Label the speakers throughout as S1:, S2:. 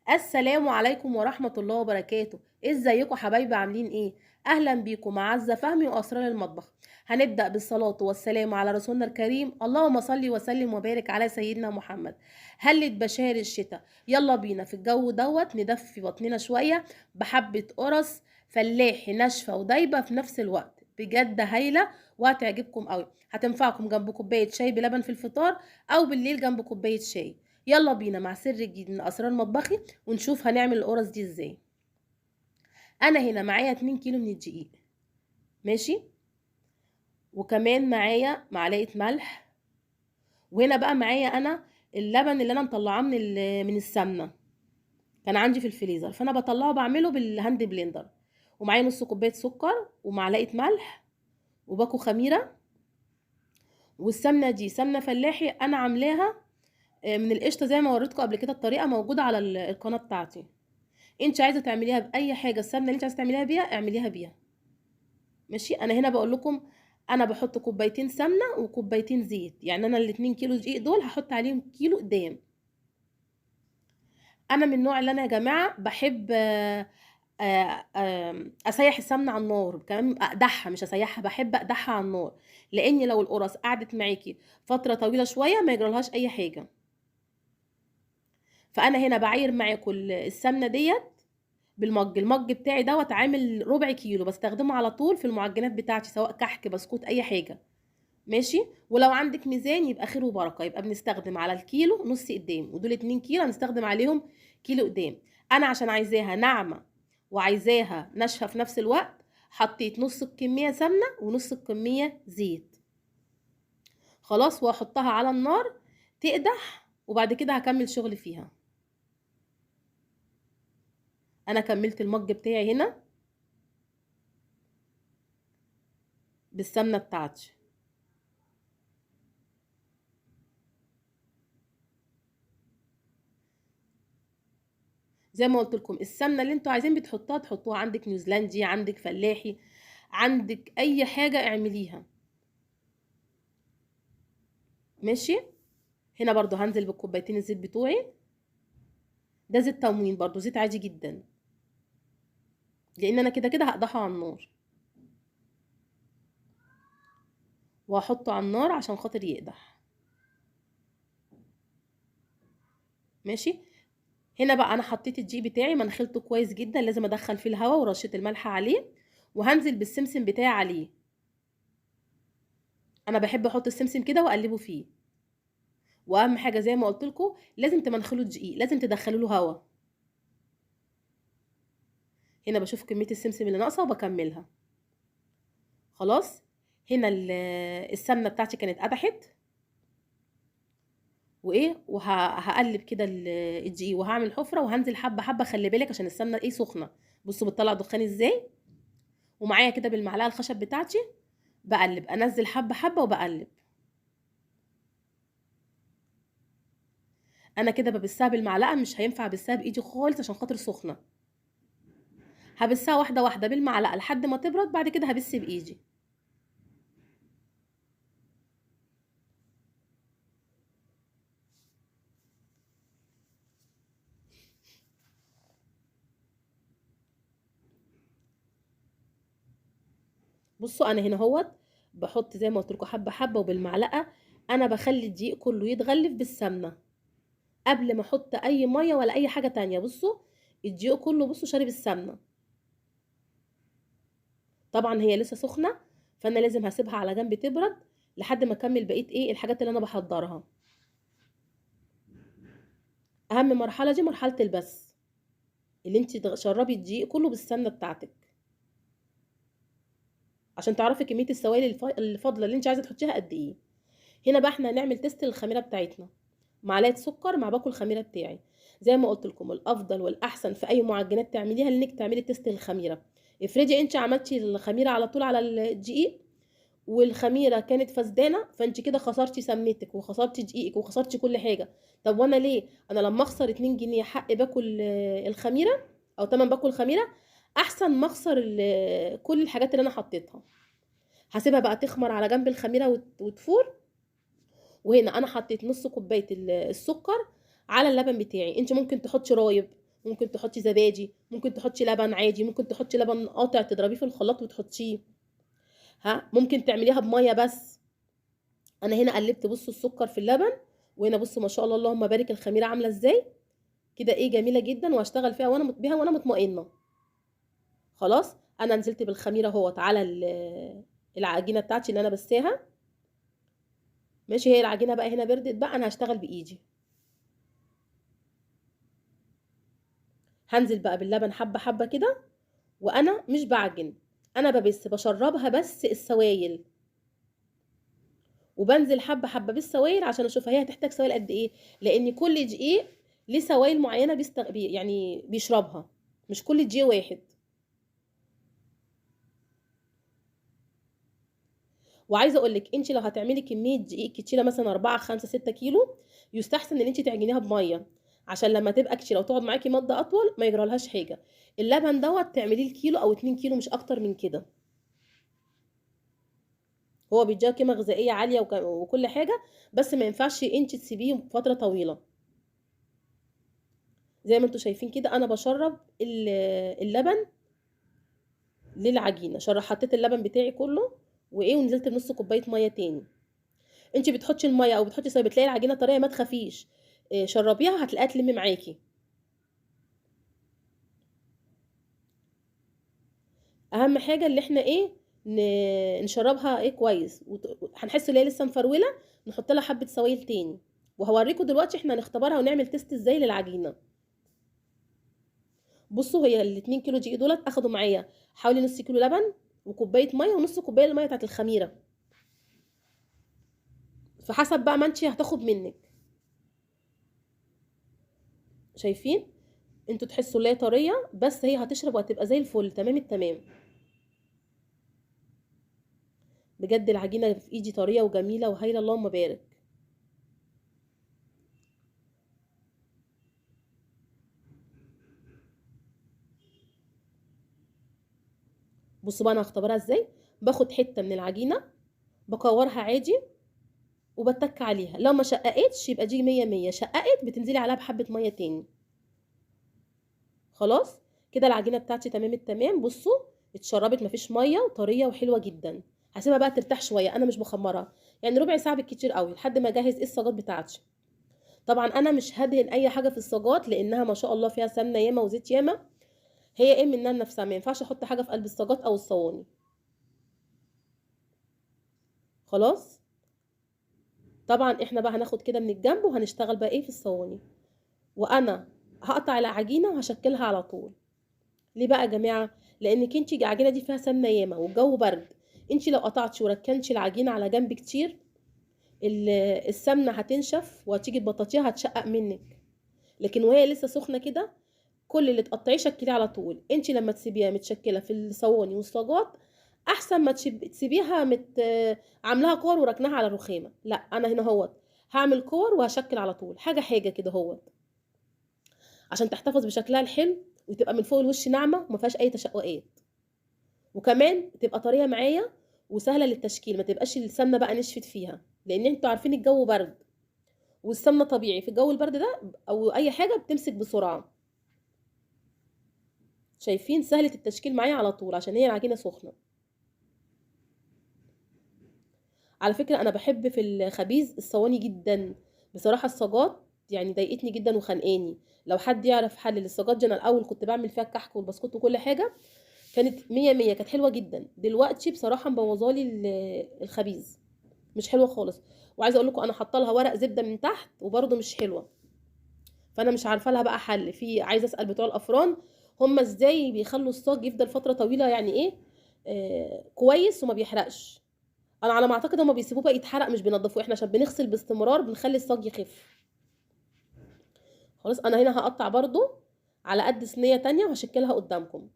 S1: السلام عليكم ورحمة الله وبركاته. ازيكم حبايبي عاملين ايه؟ اهلا بيكم مع عزة فهمي واسرار المطبخ. هنبدأ بالصلاة والسلام على رسولنا الكريم، اللهم صل وسلم وبارك على سيدنا محمد. هلت بشار الشتاء، يلا بينا في الجو دوت ندفي بطننا شوية بحبة قرص فلاحي ناشفة ودايبة في نفس الوقت، بجد هايلة وهتعجبكم قوي. هتنفعكم جنب كوباية شاي بلبن في الفطار او بالليل جنب كوباية شاي. يلا بينا مع سر جديد من اسرار مطبخي ونشوف هنعمل القرص دي ازاي. انا هنا معايا 2 كيلو من الدقيق، ماشي، وكمان معايا معلقه ملح، وهنا بقى معايا انا اللبن اللي انا مطلعاه من السمنه، كان عندي في الفريزر فانا بطلعه بعمله بالهاند بلندر. ومعايا نص كوبايه سكر ومعلقه ملح وباكو خميره. والسمنه دي سمنه فلاحي انا عاملاها من القشطه زي ما وريتكم قبل كده، الطريقه موجوده على القناه بتاعتي. انت عايزه تعمليها باي حاجه، السمنه اللي انت عايزه تعمليها بيها اعمليها بيها، ماشي. انا هنا بقول لكم انا بحط كوبايتين سمنه وكوبايتين زيت، يعني انا ال2 كيلو دقيق دول هحط عليهم كيلو قدام. انا من النوع اللي انا يا جماعه بحب اسيح السمنه على النار، كمان اقدحها مش اسيحها، بحب اقدحها على النار، لان لو القرص قعدت معاكي فتره طويله شويه ما يجرالهاش اي حاجه. فانا هنا بعاير معاكم السمنه ديت المج بتاعي دوت عامل ربع كيلو، بستخدمه على طول في المعجنات بتاعتي سواء كحك بسكوت اي حاجه، ماشي. ولو عندك ميزان يبقى خير وبركه، يبقى بنستخدم على الكيلو نص قدام، ودول 2 كيلو هنستخدم عليهم كيلو قدام. انا عشان عايزاها ناعمه وعايزاها ناشفه في نفس الوقت حطيت نص الكميه سمنه ونص الكميه زيت، خلاص، واحطها على النار تقدح، وبعد كده هكمل شغل فيها. انا كملت المج بتاعي هنا بالسمنه بتاعتي. زي ما قلت لكم السمنه اللي انتوا عايزين بتحطوها تحطوها، عندك نيوزيلندي، عندك فلاحي، عندك اي حاجه اعمليها، ماشي. هنا برضو هنزل بالكوبايتين الزيت بتوعي، ده زيت تموين برضو، زيت عادي جدا، لان انا كده كده هقدحه على النار، وهحطه على النار عشان خاطر يقدح، ماشي. هنا بقى انا حطيت الدقيق بتاعي منخلته كويس جدا، لازم ادخل فيه الهواء ورشه الملح عليه، وهنزل بالسمسم بتاعي عليه. انا بحب احط السمسم كده واقلبه فيه. واهم حاجه زي ما قلت لكم لازم تمنخلوا الدقيق، لازم تدخلوا له هواء. هنا بشوف كميه السمسم اللي ناقصه وبكملها، خلاص. هنا السمنه بتاعتي كانت قدحت، وايه وهقلب كده الدقيق، وهعمل حفره وهنزل حبه حبه، خلي بالك عشان السمنه ايه سخنه. بصوا بتطلع دخان ازاي، ومعايا كده بالمعلقه الخشب بتاعتي بقلب، انزل حبه حبه وبقلب. انا كده ببسها بالمعلقه، مش هينفع ابسها بايدي خالص عشان خاطر سخنه. هبسها واحده واحده بالمعلقه لحد ما تبرد، بعد كده هبس بايدي. بصوا انا هنا اهوت بحط زي ما قلت لكم حبه حبه وبالمعلقه. انا بخلي الدقيق كله يتغلف بالسمنه قبل ما احط اي ميه ولا اي حاجه تانية. بصوا الدقيق كله بصوا شارب السمنه، طبعا هي لسه سخنه، فانا لازم هسيبها على جنب تبرد لحد ما اكمل بقيه ايه الحاجات اللي انا بحضرها. اهم مرحله دي مرحله البس، اللي انت تشربي الدقيق كله بالسمنه بتاعتك عشان تعرفي كميه السوائل الفاضله اللي انت عايزه تحطيها قد ايه. هنا بقى احنا هنعمل تيست للخميره بتاعتنا، معلقه سكر مع باكو الخميره بتاعي. زي ما قلت لكم الافضل والاحسن في اي معجنات تعمليها انك تعملي تيست للخميره. افرضي انت عملتي الخميره على طول على الدقيق والخميره كانت فسدانه، فانت كده خسرتي سمنتك وخسرتي دقيقك وخسرتي كل حاجه. طب وانا ليه انا لما اخسر 2 جنيه حق باكل الخميره، او تمن باكل الخميره، احسن ما اخسر كل الحاجات اللي انا حطيتها. هسيبها بقى تخمر على جنب الخميره وتفور. وهنا انا حطيت نص كوبايه السكر على اللبن بتاعي، انت ممكن تحطي رايب، ممكن تحطي زبادي، ممكن تحطي لبن عادي، ممكن تحطي لبن قاطع تضربيه في الخلاط وتحطيه. ها، ممكن تعمليها بميه بس. انا هنا قلبت بصوا السكر في اللبن، وهنا بصوا ما شاء الله اللهم بارك الخميره عامله ازاي كده، ايه جميله جدا، وهشتغل فيها وانا بيها وانا مطمئنه. خلاص انا نزلت بالخميره اهوت على العجينه بتاعتي اللي انا بساها. ماشي، هي العجينه بقى هنا بردت بقى، انا هشتغل بايدي. هنزل بقى باللبن حبه حبه كده، وانا مش بعجن، انا بشربها بس السوائل، وبنزل حبه حبه بالسوائل عشان اشوفها هي هتحتاج سوائل قد ايه، لان كل دقيق ليه سوائل معينه يعني بيشربها، مش كل دقيق واحد. وعايزه اقول لك انت لو هتعملي كميه دقيق كتيره مثلا 4 5 6 كيلو، يستحسن ان انت تعجنيها بميه، عشان لما تبقى كتير او تقعد معاكي مده اطول ما يجرالهاش حاجه. اللبن دوت تعمليه الكيلو او 2 كيلو، مش اكتر من كده. هو بيديها قيمه غذائيه عاليه وكل حاجه، بس ما ينفعش انت تسيبيه فتره طويله. زي ما انتم شايفين كده انا بشرب اللبن للعجينه، حطيت اللبن بتاعي كله وايه، ونزلت بنص كوبايه ميه تاني. انت بتحطي الميه او بتحطي صويا بتلاقي العجينه طريه ما تخافيش، شربيها هتلاقيها تلم معاكي. اهم حاجه اللي احنا ايه، نشربها ايه كويس، هنحس ان هي لسه مفروله، نحط لها حبه سوائل تاني. وهوريكم دلوقتي احنا هنختبرها ونعمل تيست ازاي للعجينه. بصوا هي ال2 كيلو دقيق دولت اخدوا معايا حوالي نص كيلو لبن، وكوبايه ميه، ونص كوبايه الميه بتاعت الخميره، فحسب بقى ما انت هتاخد منك. شايفين؟ انتوا تحسوا ان هي طريه، بس هي هتشرب وهتبقى زي الفل تمام التمام. بجد العجينه في ايدي طريه وجميله وهايله اللهم بارك. بصوا بقى انا هختبرها ازاي. باخد حته من العجينه، بكورها عادي، وبتك عليها، لو ما شققتش يبقى دي مية مية، شققت بتنزلي عليها بحبه ميه تاني. خلاص كده العجينه بتاعتي تمام التمام. بصوا اتشربت مفيش ميه وطريه وحلوه جدا. هسيبها بقى ترتاح شويه، انا مش بخمرها، يعني ربع ساعه بالكتير قوي لحد ما اجهز الصاجات بتاعتي. طبعا انا مش هدهن اي حاجه في الصاجات، لانها ما شاء الله فيها سمنه ياما وزيت ياما، هي ايه منها نفسها، ما ينفعش احط حاجه في قلب الصاجات او الصواني. خلاص طبعا احنا بقى هناخد كده من الجنب وهنشتغل بقى ايه في الصواني. وانا هقطع العجينه وهشكلها على طول. ليه بقى يا جماعه؟ لانك انت العجينه دي فيها سمنه ياما والجو برد، انت لو قطعتي وركنتي العجينه على جنب كتير، ال- السمنه هتنشف وهتيجي تبططيها هتشقق منك. لكن وهي لسه سخنه كده، كل اللي تقطعيه شكليه على طول. انت لما تسيبيها متشكله في الصواني والصاجات، احسن ما تسيبيها عاملاها كور وركناها على الرخامه. لا انا هنا هوت هعمل كور وهشكل على طول حاجه حاجه كده هوت، عشان تحتفظ بشكلها الحلو، وتبقى من فوق الوش ناعمه وما فيهاش اي تشققات، وكمان تبقى طريه معايا وسهله للتشكيل، ما تبقاش السمنه بقى نشفت فيها، لان انتوا عارفين الجو برد، والسمنه طبيعي في الجو البرد ده او اي حاجه بتمسك بسرعه. شايفين سهله التشكيل معايا على طول عشان هي العجينه سخنه. على فكره انا بحب في الخبيز الصواني جدا، بصراحه الصاجات يعني ضايقتني جدا وخانقاني. لو حد يعرف حل للصاجات دي، انا الاول كنت بعمل فيها الكحك والبسكوت وكل حاجه، كانت مية مية، كانت حلوة جدا. دلوقتي بصراحة مبوظالي الخبيز، مش حلوة خالص. وعايزة اقول لكم انا حاطه لها ورق زبدة من تحت وبرده مش حلوة. فانا مش عارفة لها بقى حل، عايزة اسأل بتوع الافران هما ازاي بيخلوا الصاج يفضل فترة طويلة، يعني ايه كويس وما بيحرقش. انا على ما اعتقد هما بيسيبوه بقى يتحرق مش بينضفوه، احنا عشان بنغسل باستمرار بنخلي الصاج يخف. خلاص انا هنا هقطع برضو على قد صينية تانية وهشكلها قدامكم.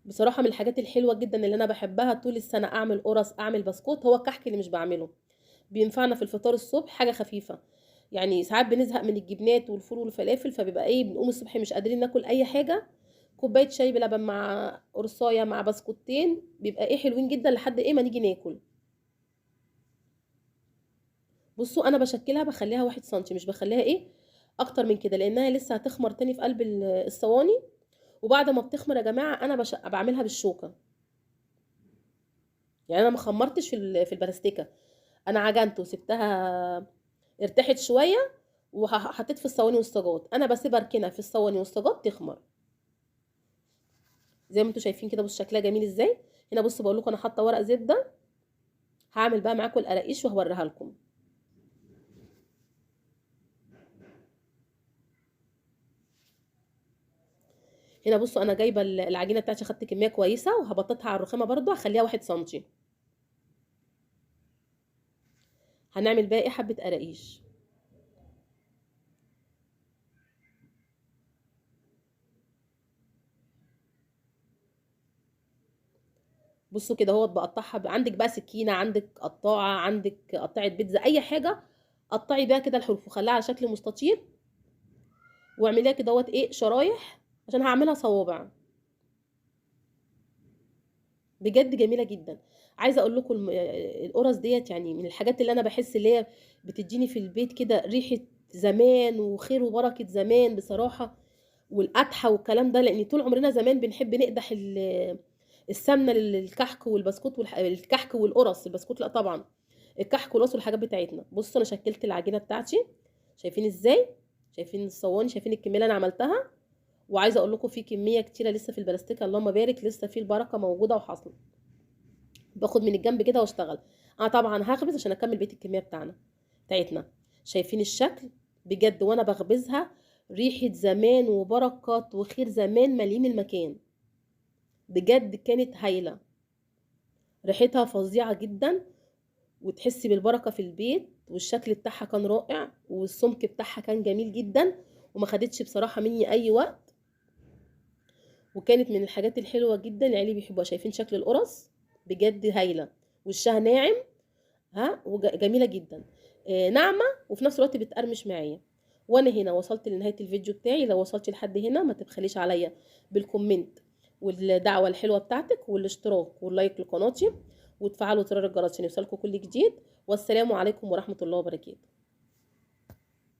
S1: بصراحة من الحاجات الحلوة جدا اللي انا بحبها طول السنة اعمل قرص اعمل بسكوت، هو الكحك اللي مش بعمله. بينفعنا في الفطار الصبح حاجة خفيفة. يعني ساعات بنزهق من الجبنات والفول والفلافل، فبيبقى ايه بنقوم الصبح مش قادرين ناكل اي حاجة، كوباية شاي بلبن مع قرصاية مع بسكوتين بيبقى ايه حلوين جدا لحد ايه ما نيجي ناكل. بصوا انا بشكلها بخليها 1 سنتي، مش بخليها ايه اكتر من كده لانها لسه هتخمر تاني في قلب الصواني. وبعد ما بتخمر يا جماعه انا بعملها بالشوكه. يعني انا ما خمرتش في البلاستيكه، انا عجنت وسبتها ارتاحت شويه وحطيت في الصواني والصاجات. انا بسيبها اركنها في الصواني والصاجات تخمر زي ما انتم شايفين كده. بص شكلها جميل ازاي. هنا بص بقول لكم انا حاطه ورق زبده. هعمل بقى معاكم القراقيش وهوريها لكم. هنا بصوا انا جايبه العجينه بتاعتي، خدت كميه كويسه وهبططها على الرخامه برضو، هخليها 1 سنتي. هنعمل بقى ايه، حبه قراقيش. بصوا كده اهوت بقطعها عندك بقى سكينه، عندك قطاعه، عندك قطاعه بيتزا، اي حاجه قطعي بيها كده الحروف وخليها على شكل مستطيل. واعمليها كده اهوت ايه شرايح عشان هعملها صوابع. بجد جميله جدا. عايزه اقول لكم القرص ديت يعني من الحاجات اللي انا بحس اللي هي بتديني في البيت كده ريحه زمان وخير وبركه زمان بصراحه. والقدحه والكلام ده، لان طول عمرنا زمان بنحب نقدح السمنه للكحك والبسكوت الكحك والقرص. البسكوت لا طبعا، الكحك والقرص والحاجات بتاعتنا. بصوا انا شكلت العجينه بتاعتي، شايفين ازاي؟ شايفين الصواني؟ شايفين الكميه اللي انا عملتها؟ وعايزه اقول لكم في كميه كتيره لسه في البلاستيك، اللهم بارك، لسه في البركه موجوده وحاصله. باخد من الجنب كده واشتغل. انا طبعا هخبز عشان اكمل بقيه الكميه بتاعتنا. شايفين الشكل؟ بجد وانا بخبزها ريحه زمان وبركات وخير زمان مالين المكان. بجد كانت هايله، ريحتها فظيعه جدا، وتحسي بالبركه في البيت. والشكل بتاعها كان رائع، والسمك بتاعها كان جميل جدا، وما خدتش بصراحه مني اي وقت. وكانت من الحاجات الحلوه جدا اللي عيالي بيحبوها. شايفين شكل القرص؟ بجد هايله، وشها ناعم، ها، وجميله جدا. ناعمه وفي نفس الوقت بتقرمش معايا. وانا هنا وصلت لنهايه الفيديو بتاعي. لو وصلت لحد هنا ما تبخليش عليا بالكومنت والدعوه الحلوه بتاعتك والاشتراك واللايك لقناتي، وتفعلوا زرار الجرس عشان يوصلكم كل جديد. والسلام عليكم ورحمه الله وبركاته.